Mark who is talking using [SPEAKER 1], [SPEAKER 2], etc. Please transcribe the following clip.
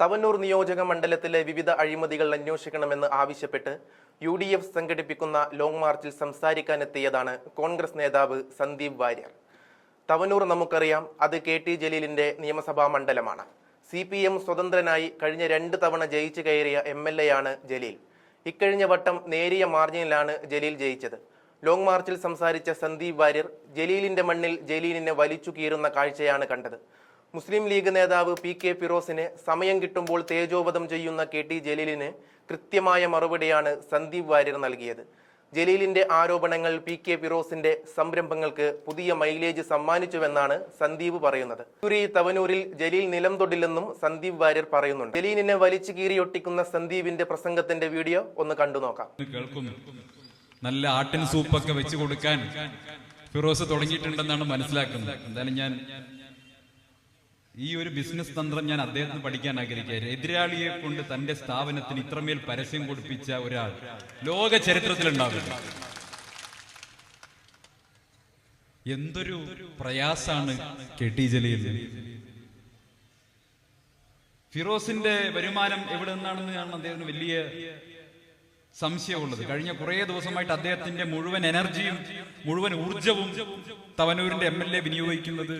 [SPEAKER 1] തവനൂർ നിയോജക മണ്ഡലത്തിലെ വിവിധ അഴിമതികൾ അന്വേഷിക്കണമെന്ന് ആവശ്യപ്പെട്ട് UDF സംഘടിപ്പിക്കുന്ന ലോങ് മാർച്ചിൽ സംസാരിക്കാനെത്തിയതാണ് കോൺഗ്രസ് നേതാവ് സന്ദീപ് വാര്യർ. തവനൂർ നമുക്കറിയാം, അത് KT ജലീലിന്റെ നിയമസഭാ മണ്ഡലമാണ്. CPM സ്വതന്ത്രനായി കഴിഞ്ഞ 2 തവണ ജയിച്ചു കയറിയ MLA ആണ് ജലീൽ. ഇക്കഴിഞ്ഞ വട്ടം നേരിയ മാർജിനിലാണ് ജലീൽ ജയിച്ചത്. ലോങ് മാർച്ചിൽ സംസാരിച്ച സന്ദീപ് വാര്യർ ജലീലിന്റെ മണ്ണിൽ ജലീലിനെ വലിച്ചു കീറുന്ന കാഴ്ചയാണ് കണ്ടത്. മുസ്ലിം ലീഗ് നേതാവ് PK ഫിറോസിനെ സമയം കിട്ടുമ്പോൾ തേജോവധം ചെയ്യുന്ന KT ജലീലിന് കൃത്യമായ മറുപടിയാണ് സന്ദീപ് വാര്യർ നൽകിയത്. ജലീലിന്റെ ആരോപണങ്ങൾ PK ഫിറോസിന്റെ സംരംഭങ്ങൾക്ക് പുതിയ മൈലേജ് സമ്മാനിച്ചുവെന്നാണ് സന്ദീപ് പറയുന്നത്. തവനൂരിൽ ജലീൽ നിലം തൊടില്ലെന്നും സന്ദീപ് വാര്യർ പറയുന്നുണ്ട്. ജലീലിനെ വലിച്ചു കീറിയൊട്ടിക്കുന്ന സന്ദീപിന്റെ പ്രസംഗത്തിന്റെ വീഡിയോ ഒന്ന് കണ്ടു നോക്കാം.
[SPEAKER 2] നല്ല ആട്ടിൻ സൂപ്പൊക്കെ വെച്ച് കൊടുക്കാൻ ഫിറോസ് തുടങ്ങിയിട്ടുണ്ടെന്നാണ് മനസ്സിലാക്കുന്നത്. എന്തായാലും ഞാൻ ഈ ഒരു ബിസിനസ് തന്ത്രം ഞാൻ അദ്ദേഹത്തിന് പഠിക്കാൻ ആഗ്രഹിക്കുക. എതിരാളിയെ കൊണ്ട് തന്റെ സ്ഥാപനത്തിന് ഇത്രമേൽ പരസ്യം കൊടുപ്പിച്ച ഒരാൾ ലോക ചരിത്രത്തിലുണ്ടാവില്ല. എന്തൊരു പ്രയാസാണ് KT ജലീൽ. ഫിറോസിന്റെ വരുമാനം എവിടെ നിന്നാണെന്നാണ് അദ്ദേഹത്തിന് വലിയ സംശയമുള്ളത്. കഴിഞ്ഞ കുറേ ദിവസമായിട്ട് അദ്ദേഹത്തിന്റെ മുഴുവൻ എനർജിയും മുഴുവൻ ഊർജവും തവനൂരിന്റെ MLA വിനിയോഗിക്കുന്നത്